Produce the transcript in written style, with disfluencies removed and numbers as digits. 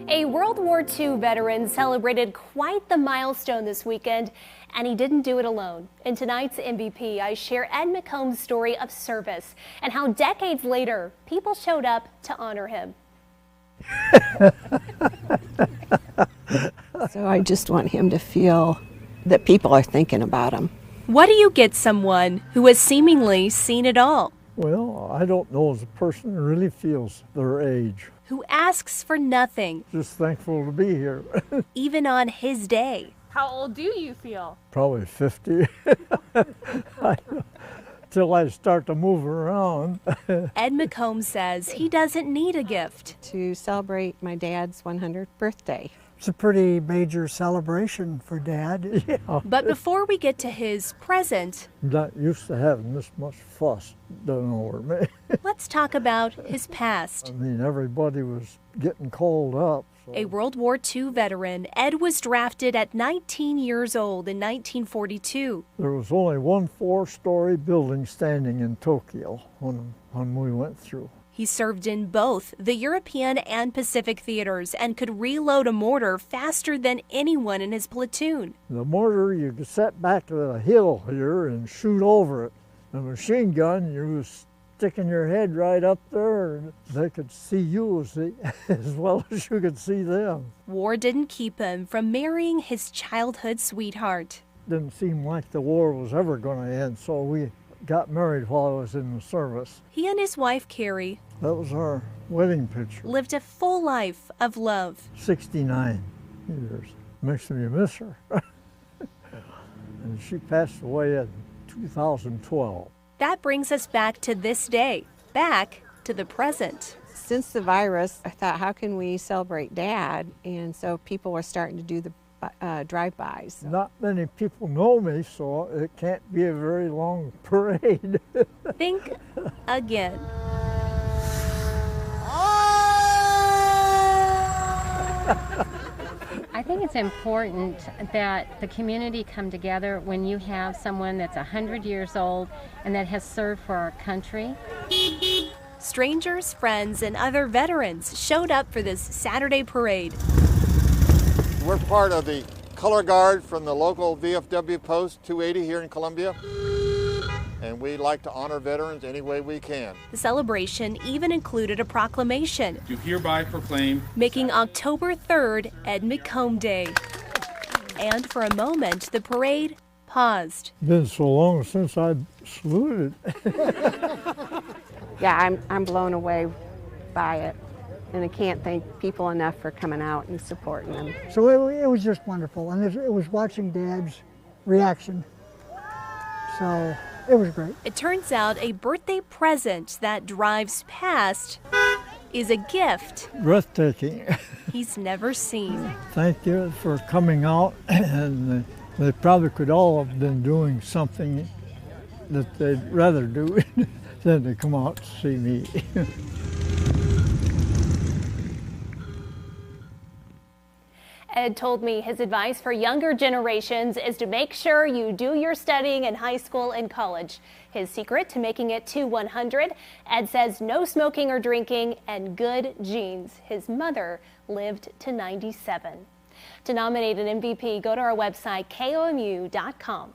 A World War II veteran celebrated quite the milestone this weekend, and he didn't do it alone. In tonight's MVP, I share Ed McComb's story of service and how decades later, people showed up to honor him. So I just want him to feel that people are thinking about him. What do you get someone who has seemingly seen it all? Well, I don't know as a person who really feels their age. Who asks for nothing. Just thankful to be here. Even on his day. How old do you feel? Probably 50. Till I start to move around. Ed McComb says he doesn't need a gift. To celebrate my dad's 100th birthday. It's a pretty major celebration for Dad. Yeah. But before we get to his present, I'm not used to having this much fuss done over me. let's talk about his past. I mean, everybody was getting called up. So. A World War II veteran, Ed was drafted at 19 years old in 1942. There was only one 4-story building standing in Tokyo when we went through. He served in both the European and Pacific theaters and could reload a mortar faster than anyone in his platoon. The mortar, you could set back to the hill here and shoot over it. The machine gun, you was sticking your head right up there and they could see you as well as you could see them. War didn't keep him from marrying his childhood sweetheart. Didn't seem like the war was ever going to end, so we got married while I was in the service. He and his wife, Carrie, that was our wedding picture. lived a full life of love. 69 years. Makes me miss her. And she passed away in 2012. That brings us back to this day, back to the present. Since the virus, I thought, how can we celebrate Dad? And so people were starting to do the drive-bys. Not many people know me, so it can't be a very long parade. Think again. I think it's important that the community come together when you have someone that's 100 years old and that has served for our country. Strangers, friends, and other veterans showed up for this Saturday parade. We're part of the color guard from the local VFW post 280 here in Columbia, and we like to honor veterans any way we can. The celebration even included a proclamation Do hereby proclaim making October 3rd Ed McComb Day. And for a moment, the parade paused. Been so long since I saluted. Yeah, I'm blown away by it. And I can't thank people enough for coming out and supporting them. So it was just wonderful, and it was watching Dad's reaction. So it was great. It turns out a birthday present that drives past is a gift Breathtaking. he's never seen. Thank you for coming out, and they probably could all have been doing something that they'd rather do than to come out to see me. Ed told me his advice for younger generations is to make sure you do your studying in high school and college. His secret to making it to 100, Ed says no smoking or drinking and good genes. His mother lived to 97. To nominate an MVP, go to our website, KOMU.com.